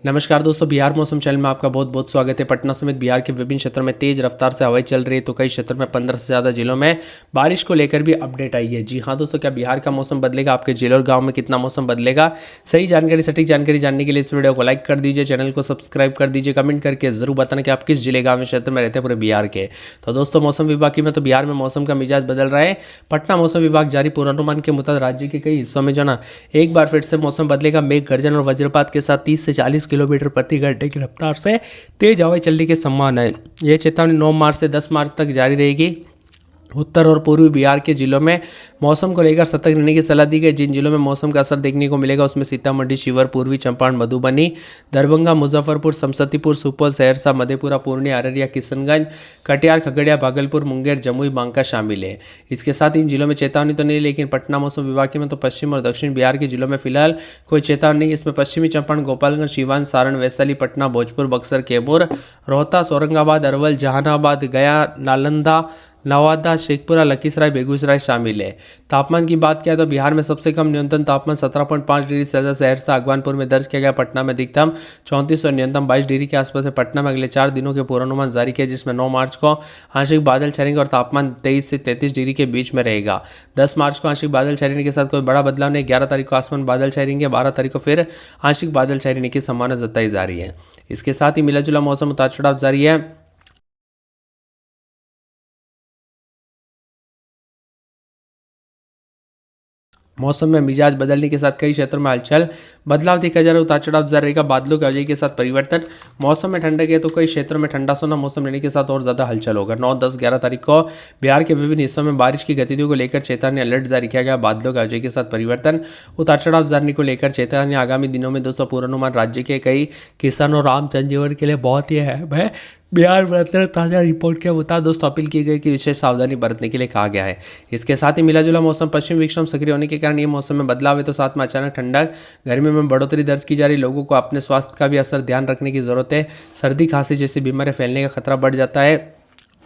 नमस्कार दोस्तों, बिहार मौसम चैनल में आपका बहुत बहुत स्वागत है। पटना समेत बिहार के विभिन्न क्षेत्रों में तेज रफ्तार से हवाएं चल रही है, तो कई क्षेत्रों में 15 से ज़्यादा जिलों में बारिश को लेकर भी अपडेट आई है। जी हाँ दोस्तों, क्या बिहार का मौसम बदलेगा? आपके जिले और गाँव में कितना मौसम बदलेगा? सही जानकारी, सटीक जानकारी जानने के लिए इस वीडियो को लाइक कर दीजिए, चैनल को सब्सक्राइब कर दीजिए, कमेंट करके जरूर बताना कि आप किस जिले गाँव में क्षेत्र में रहते हैं पूरे बिहार के। तो दोस्तों, मौसम विभाग की में तो बिहार में मौसम का मिजाज बदल रहा है। पटना मौसम विभाग जारी पूर्वानुमान के मुताबिक राज्य के कई हिस्सों में जो ना एक बार फिर से मौसम बदलेगा। मेघ गर्जन और वज्रपात के साथ 30 से 40 किलोमीटर प्रति घंटे की रफ्तार से तेज हवाएं चलने की संभावना है। यह चेतावनी 9 मार्च से 10 मार्च तक जारी रहेगी। उत्तर और पूर्वी बिहार के जिलों में मौसम को लेकर सतर्क रहने की सलाह दी गई। जिन जिलों में मौसम का असर देखने को मिलेगा उसमें सीतामढ़ी, शिवहर, पूर्वी चंपारण, मधुबनी, दरभंगा, मुजफ्फरपुर, समस्तीपुर, सुपौल, सहरसा, मधेपुरा, पूर्णिया, अररिया, किशनगंज, कटिहार, खगड़िया, भागलपुर, मुंगेर, जमुई, बांका शामिल है। इसके साथ इन जिलों में चेतावनी तो नहीं, लेकिन पटना मौसम विभाग की में तो पश्चिम और दक्षिण बिहार के जिलों में फिलहाल कोई चेतावनी नहीं। इसमें पश्चिमी चंपारण, गोपालगंज, सीवान, सारण, वैशाली, पटना, भोजपुर, बक्सर, कैमूर, रोहतास, औरंगाबाद, अरवल, जहानाबाद, गया, नालंदा, नवादा, शेखपुरा, लखीसराय, बेगूसराय शामिल है। तापमान की बात किया तो बिहार में सबसे कम न्यूनतम तापमान 17.5 डिग्री सेल्सियस सहरसा अगवानपुर में दर्ज किया गया। पटना में अधिकतम 34 और न्यूनतम 22 डिग्री के आसपास है। पटना में अगले 4 दिनों के पूर्वानुमान जारी किया, जिसमें 9 मार्च को आंशिक बादल छाएंगे और तापमान 23 से 33 डिग्री के बीच में रहेगा। 10 मार्च को आंशिक बादल छाने के साथ कोई बड़ा बदलाव नहीं। 11 तारीख को आसमान बादल छाएंगे। 12 तारीख को फिर आंशिक बादल छाने की संभावना जताई जा रही है। इसके साथ ही मिला जुला मौसम उतार चढ़ाव जारी है। मौसम में मिजाज बदलने के साथ कई क्षेत्रों में हलचल बदलाव देखा जा रहा है। उतार चढ़ाव जारी रहेगा। बादलों की आवाजाही के साथ परिवर्तन। मौसम में ठंडक है तो कई क्षेत्रों में ठंडा सोना मौसम रहने के साथ और ज़्यादा हलचल होगा। 9, 10, 11 तारीख को बिहार के विभिन्न हिस्सों में बारिश की गतिविधियों को लेकर चेतावनी अलर्ट जारी किया गया। बादलों की आवाजाही के साथ परिवर्तन, उतार चढ़ाव जारी को लेकर चेतावनी। आगामी दिनों में दोस्तों पूर्वानुमान राज्य के कई किसानों और आम जनजीवन के लिए बहुत ही अहम है। बिहार में ताज़ा रिपोर्ट के मुताबिक दोस्तों अपील की गई कि विशेष सावधानी बरतने के लिए कहा गया है। इसके साथ ही मिला जुला मौसम, पश्चिम विक्षोभ सक्रिय होने के कारण ये मौसम में बदलाव है, तो साथ में अचानक ठंडक, गर्मी में बढ़ोतरी दर्ज की जा रही। लोगों को अपने स्वास्थ्य का भी असर ध्यान रखने की जरूरत है। सर्दी, खांसी जैसी बीमारियां फैलने का खतरा बढ़ जाता है।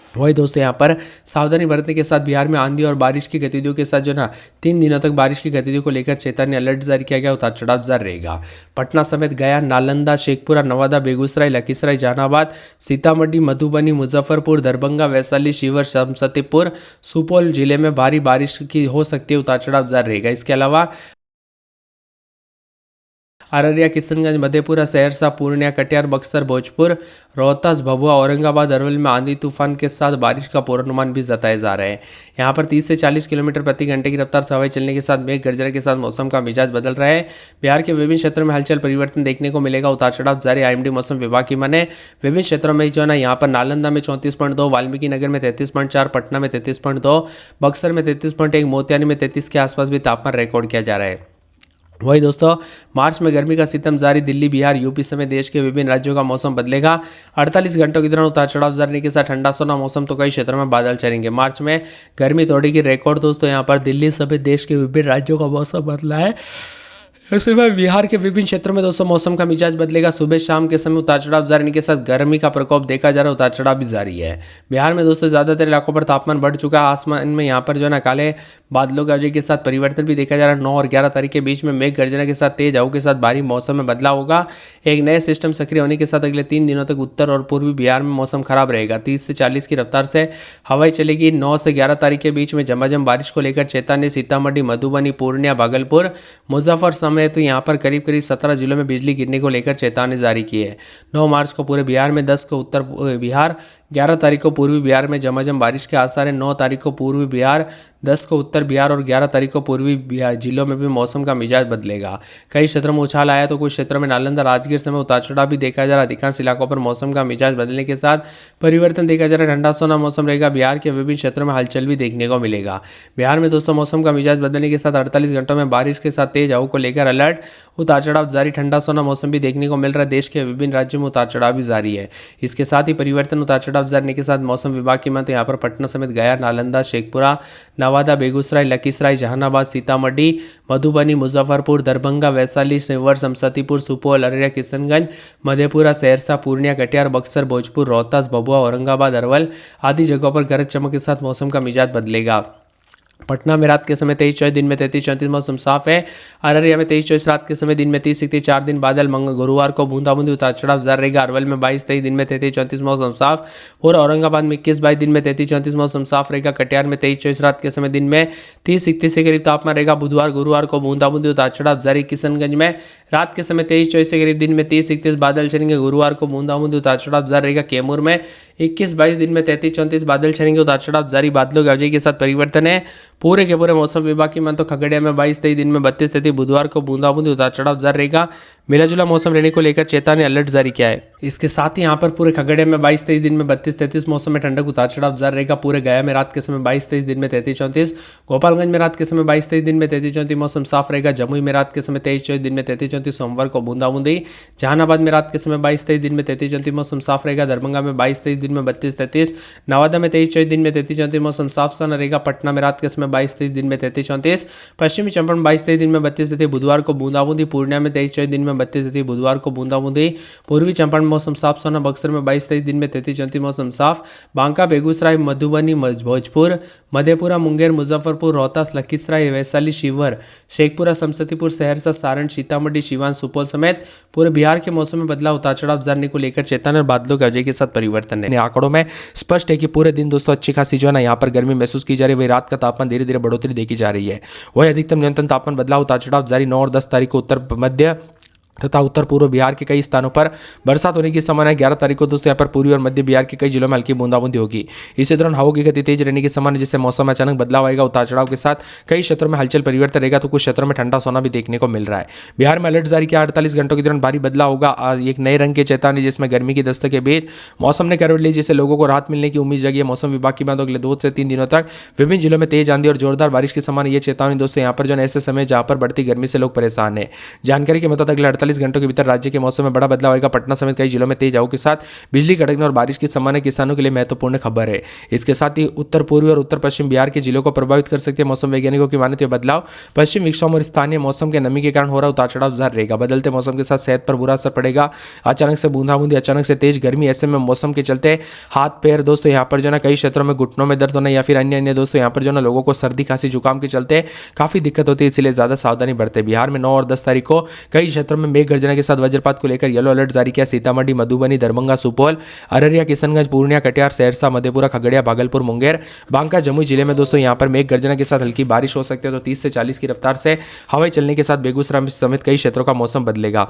वही दोस्तों यहाँ पर सावधानी बरतने के साथ बिहार में आंधी और बारिश की गतिविधियों के साथ जो ना 3 दिनों तक बारिश की गतिविधियों को लेकर चेतावनी अलर्ट जारी किया गया। उतार चढ़ाव जारी रहेगा। पटना समेत गया, नालंदा, शेखपुरा, नवादा, बेगूसराय, लखीसराय, जहानाबाद, सीतामढ़ी, मधुबनी, मुजफ्फरपुर, दरभंगा, वैशाली, शिवहर, समस्तीपुर, सुपौल जिले में भारी बारिश की हो सकती है। उतार चढ़ाव जारी रहेगा। इसके अलावा अररिया, किशनगंज, मधेपुरा, सहरसा, पूर्णिया, कटिहार, बक्सर, भोजपुर, रोहतास, भभुआ, औरंगाबाद, अरवल में आंधी तूफान के साथ बारिश का पूर्वानुमान भी जताया जा रहा है। यहाँ पर 30 से 40 किलोमीटर प्रति घंटे की रफ्तार से हवाएं चलने के साथ मेघ गर्जन के साथ मौसम का मिजाज बदल रहा है। बिहार के विभिन्न क्षेत्रों में हलचल परिवर्तन देखने को मिलेगा। उतार चढ़ाव जारी। आईएमडी मौसम विभाग की माने विभिन्न क्षेत्रों में जो है ना यहाँ पर नालंदा में 34.2, वाल्मीकि नगर में 33.4, पटना में 33.2, बक्सर में 33.1, मोतिहारी में 33 के आसपास भी तापमान रिकॉर्ड किया जा रहा है। वही दोस्तों, मार्च में गर्मी का सितम जारी। दिल्ली, बिहार, यूपी समेत देश के विभिन्न राज्यों का मौसम बदलेगा। 48 घंटों के दौरान उतार चढ़ाव जारी के साथ ठंडा सोना मौसम, तो कई क्षेत्रों में बादल चलेंगे। मार्च में गर्मी तोड़ेगी रिकॉर्ड। दोस्तों यहाँ पर दिल्ली समेत देश के विभिन्न राज्यों का मौसम बदला है। इसके बाद बिहार के विभिन्न क्षेत्रों में दोस्तों मौसम का मिजाज बदलेगा। सुबह शाम के समय उतार चढ़ाव जारी के साथ गर्मी का प्रकोप देखा जा रहा है। उतार चढ़ाव भी जारी है। बिहार में दोस्तों ज़्यादातर इलाकों पर तापमान बढ़ चुका है। आसमान में यहाँ पर जो है ना काले बादलों की वजह के साथ परिवर्तन भी देखा जा रहा है। 9 और 11 तारीख के बीच में मेघ गर्जना के साथ तेज हवाओं के साथ भारी मौसम में बदलाव होगा। एक नए सिस्टम सक्रिय होने के साथ अगले 3 दिनों तक उत्तर और पूर्वी बिहार में मौसम खराब रहेगा। 30 से 40 की रफ्तार से हवाएं चलेगी। 9 से 11 तारीख के बीच में झमाझम बारिश को लेकर चेतावनी। सीतामढ़ी, मधुबनी, पूर्णिया, भागलपुर, मुजफ्फर समेत यहाँ पर करीब 17 जिलों में बिजली गिरने को लेकर चेतावनी जारी की है। 9 मार्च को पूरे बिहार में, 10 को उत्तर बिहार, 11 तारीख को पूर्वी बिहार में झमाझम बारिश के आसार है। 9 तारीख को पूर्वी बिहार, 10 को उत्तर बिहार और 11 तारीख को पूर्वी बिहार जिलों में भी मौसम का मिजाज बदलेगा। कई क्षेत्रों में उछाल आया तो कुछ क्षेत्रों में नालंदा, राजगीर समय उतार चढ़ाव भी देखा जा रहा है। अधिकांश इलाकों पर मौसम का मिजाज बदलने के साथ परिवर्तन देखा जा रहा है। ठंडा सोना मौसम रहेगा। बिहार के विभिन्न क्षेत्रों में हलचल भी देखने को मिलेगा। बिहार में दोस्तों मौसम का मिजाज बदलने के साथ 48 घंटों में बारिश के साथ तेज हवाओं को लेकर अलर्ट। उतार चढ़ाव जारी। ठंडा सोना मौसम भी देखने को मिल रहा है। देश के विभिन्न राज्यों में उतार चढ़ाव भी जारी है। इसके साथ ही परिवर्तन, उतार चढ़ाव जारी के साथ मौसम विभाग की मत यहाँ पर पटना समेत गया, नालंदा, शेखपुरा, नवादा, बेगूसराय, लखीसराय, जहानाबाद, सीतामढ़ी, मधुबनी, मुजफ्फरपुर, दरभंगा, वैशाली, शिवहर, समस्तीपुर, सुपौल, अररिया, किशनगंज, मधेपुरा, सहरसा, पूर्णिया, कटिहार, बक्सर, भोजपुर, रोहतास, भभुआ, औरंगाबाद, अरवल आदि जगहों पर गरज चमक के साथ मौसम का मिजाज बदलेगा। पटना में रात के समय 23-24, दिन में 33-34 मौसम साफ है। अररिया में 23-24 रात के समय, दिन में 30-31 4 दिन बादल। गुरुवार को बूंदाबूंदी उतार चढ़ाव जारी रहेगा। अरवल में 22-23, दिन में 33-34 मौसम साफ। और औरंगाबाद में 21-22, दिन में 33-34 मौसम साफ रहेगा। कटिहार में 23-24 रात के समय, दिन में 30-31 के करीब तापमान रहेगा। बुधवार गुरुवार को बूंदाबूंदी उतार चढ़ाव जारी। किशनगंज में रात के समय 23-24 के करीब, दिन में 30-31 बादल छनेंगे। गुरुवार को बूंदाबूंदी उतार चढ़ाव जारी रहेगा। कैमूर में 21-22, दिन में 33-34 बादल छनेंगे। उतार चढ़ाव जारी, बादलों की आवाजाही के साथ परिवर्तन है। पूरे के पूरे मौसम विभाग की मान तो खगड़िया में 22-23, दिन में 32-33 बुधवार को बूंदाबूंदी उतार चढ़ाव जारी रहेगा। मिला जुला मौसम रहने को लेकर चेतावनी अलर्ट जारी किया है। इसके साथ ही यहाँ पर पूरे खगड़िया में 22-23, दिन में 32-33 मौसम में ठंडक उतार चढ़ाव जारी रहेगा। पूरे गया में रात के समय 22-23, दिन में 33-34, गोपालगंज में रात के समय 22-23, दिन में 33-34 मौसम साफ रहेगा। जमुई में रात के समय 23-24, दिन में 33-34 सोमवार को बूंदाबूंदी। जहानाबाद में रात के समय 22-23, दिन में 33-34 मौसम साफ रहेगा। दरभंगा में 22-23, दिन में 32-33, नवादा में 23-24, दिन में 33-34 मौसम साफ सा रहेगा। पटना में रात के समय 22-23, दिन में 33-34, पश्चिमी चंपारण 22-23, दिन में 32-33 बुधवार को बूंदाबूंदी। पूर्णिया में 23-24, दिन में 32-33 बुधवार को बूंदाबूंदी। पूर्वी चंपारण मौसम साफ सोना। बक्सर में 22-23, दिन में 33-34 मौसम साफ। बांका, बेगूसराय, मधुबनी, भोजपुर, मधेपुरा, मुंगेर, मुजफ्फरपुर, रोहतास, लखीसराय, वैशाली, शिवहर, शेखपुरा, समस्तीपुर, सहरसा, सारण, सीतामढ़ी, सीवान, सुपौल समेत पूरे बिहार के मौसम में बदलाव उतार चढ़ाव जाने को लेकर चेतावनी और बादलों की आवाजाही के साथ परिवर्तन है। आंकड़ों में स्पष्ट है कि पूरे दिन दोस्तों अच्छी खासी जो है ना यहाँ पर गर्मी महसूस की जा रही है। वही रात का तापमान धीरे धीरे बढ़ोतरी देखी जा रही है। वही अधिकतम न्यूनतम तापमान बदलाव उतार चढ़ाव जारी। 9 और 10 तारीख को उत्तर मध्य तथा उत्तर पूर्व बिहार के कई स्थानों पर बरसात होने की संभावना है। 11 तारीख को दोस्तों यहाँ पर पूर्वी और मध्य बिहार के कई जिलों में हल्की बूंदाबूंदी होगी। इसी दौरान हवा की गति तेज रहने की संभावना है, जिससे मौसम में अचानक बदलाव आएगा। उतार चढ़ाव के साथ कई क्षेत्रों में हलचल परिवर्तन रहेगा, तो कुछ क्षेत्रों में ठंडा सोना भी देखने को मिल रहा है। बिहार में अलर्ट जारी किया। 48 घंटों के दौरान भारी बदलाव होगा। एक नए रंग की चेतावनी, जिसमें गर्मी की दस्तक के बीच मौसम ने करवट ली, जिससे लोगों को राहत मिलने की उम्मीद जगी है। मौसम विभाग की बात अगले 2 से 3 दिनों तक विभिन्न जिलों में तेज आंधी और जोरदार बारिश की संभावना। ये चेतावनी दोस्तों यहाँ पर जो ऐसे समय जहाँ पर बढ़ती गर्मी से लोग परेशान है। जानकारी के मुताबिक अगले 48 घंटों के भीतर राज्य के मौसम में बड़ा बदलाव आएगा। पटना समेत कई जिलों में तेज हवा के साथ बिजली कड़कने और बारिश की संभावना किसानों के लिए महत्वपूर्ण खबर है। इसके साथ ही उत्तर पूर्वी और उत्तर पश्चिम बिहार के जिलों को प्रभावित कर सकते हैं। मौसम वैज्ञानिकों की माने तो यह बदलाव पश्चिम विक्षोभ और स्थानीय मौसम के नमी के कारण हो रहा उतार चढ़ाव जारी रहेगा। बदलते मौसम के साथ सेहत पर बुरा असर पड़ेगा। अचानक से बूंदाबूंदी, अचानक से तेज गर्मी, ऐसे में मौसम के चलते हाथ पैर दोस्तों यहाँ पर जो ना कई क्षेत्रों में घुटनों में दर्द होना या फिर अन्य दोस्तों यहाँ पर जो ना लोगों को सर्दी खांसी जुकाम के चलते काफी दिक्कत होती है, इसलिए ज्यादा सावधानी बरते। बिहार में 9 और 10 तारीख को कई क्षेत्रों में मेघ गर्जना के साथ वज्रपात को लेकर येलो अलर्ट जारी किया। सीतामढ़ी, मधुबनी, दरभंगा, सुपौल, अररिया, किशनगंज, पूर्णिया, कटिहार, सहरसा, मधेपुरा, खगड़िया, भागलपुर, मुंगेर, बांका, जमुई जिले में दोस्तों यहाँ पर मेघ गर्जना के साथ हल्की बारिश हो सकती है। तो 30 से 40 की रफ्तार से हवाएं चलने के साथ बेगूसराय समेत कई क्षेत्रों का मौसम बदलेगा।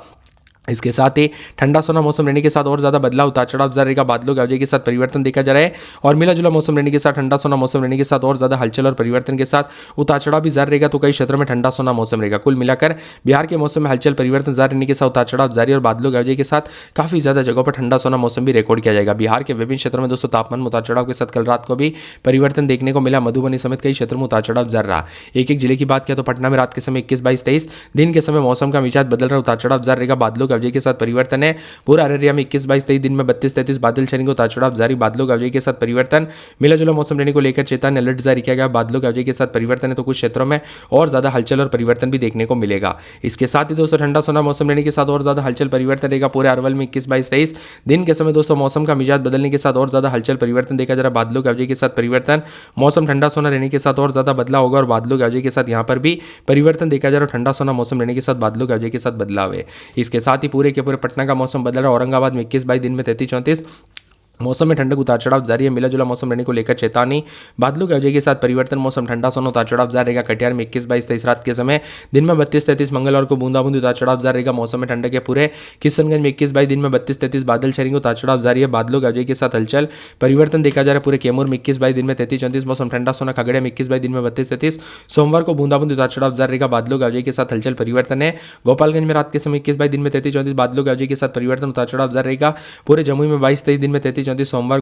इसके साथ ही ठंडा सोना मौसम रहने के साथ और ज्यादा बदलाव उतार चढ़ाव जारी रहेगा। बादलों की आवाजाही के साथ परिवर्तन देखा जा रहा है। और मिला जुला मौसम रहने के साथ ठंडा सोना मौसम रहने के साथ और ज्यादा हलचल और परिवर्तन के साथ उतार चढ़ाव भी जारी रहेगा। तो कई क्षेत्रों में ठंडा सोना मौसम रहेगा। कुल मिलाकर बिहार के मौसम में हलचल परिवर्तन जारी रहने के साथ उतार चढ़ाव जारी और बादलों की आवाजाही के साथ काफी ज्यादा जगहों पर ठंडा सोना मौसम भी रिकॉर्ड किया जाएगा। बिहार के विभिन्न क्षेत्रों में दोस्तों तापमान में उतार चढ़ाव के साथ कल रात को भी परिवर्तन देखने को मिला। मधुबनी समेत कई क्षेत्रों में उतार चढ़ाव जारी रहा। एक एक जिले की बात किया तो पटना में रात के समय 21-22-23, दिन के समय मौसम का मिजाज बदल रहा, उतार चढ़ाव जारी रहेगा। बादलों की आवाजाही के साथ परिवर्तन है। पूरा अररिया में 21-22-23, दिन में 32-33 बादल छनेंगे। उतार चढ़ाव जारी, बादलों की आवाजाही के साथ परिवर्तन। मिला जुला मौसम रहने को लेकर चेतावनी अलर्ट जारी किया गया। बादलों की आवाजाही के साथ परिवर्तन है, तो कुछ क्षेत्रों में और ज्यादा हलचल और परिवर्तन भी देखने को मिलेगा। इसके साथ ही दोस्तों ठंडा सोना मौसम रहने के साथ और ज्यादा हलचल परिवर्तन रहेगा। पूरे अरवल में 21-22-23, दिन के समय दोस्तों मौसम का मिजाज बदलने के साथ और ज्यादा हलचल परिवर्तन देखा जा रहा है। बादलों की आवाजाही के साथ परिवर्तन, मौसम ठंडा सोना रहने के साथ और ज्यादा बदलाव होगा। और बादलों की आवाजाही के साथ यहाँ पर भी परिवर्तन देखा जा रहा है। ठंडा सोना मौसम रहने के साथ बादलों की आवाजाही के साथ बदलाव है। इसके साथ ही पूरे के पूरे पटना का मौसम बदल रहा है। औरंगाबाद में 21-22, दिन में 33-34 मौसम में ठंडक उतार चढ़ाव जारी है। मिला जुला मौसम रहने को लेकर चेतावनी, बादलों की आवाजाही के साथ परिवर्तन, मौसम ठंडा सोना, उतार चढ़ाव जारी रहेगा। कटिहार में 21-22-23 रात के समय, दिन में 32-33 मंगलवार को बूंदाबूंदी, उतार चढ़ाव जारी रहेगा। मौसम में ठंडक है। पूरे किशनगंज में 21-22, दिन में 32-33 बादल छनेंगे। उतार चढ़ाव जारी है। बादलों की आवाजाही के साथ हलचल परिवर्तन देखा जा रहा है। पूरे कैमूर में 21-22, दिन में 33-34 मौसम ठंडा सोना। खगड़िया में 21-22, दिन में 32-33 सोमवार को बूंदाबूंदी, उतार चढ़ाव जारी रहेगा। बादलों की आवाजाही के साथ हलचल परिवर्तन है। गोपालगंज में रात के समय 21-22, दिन में 33-34 बादलों की आवाजाही के साथ परिवर्तन, उतार चढ़ाव जारी रहेगा। पूरे जमुई में 22-23, दिन में 33-34 सोमवार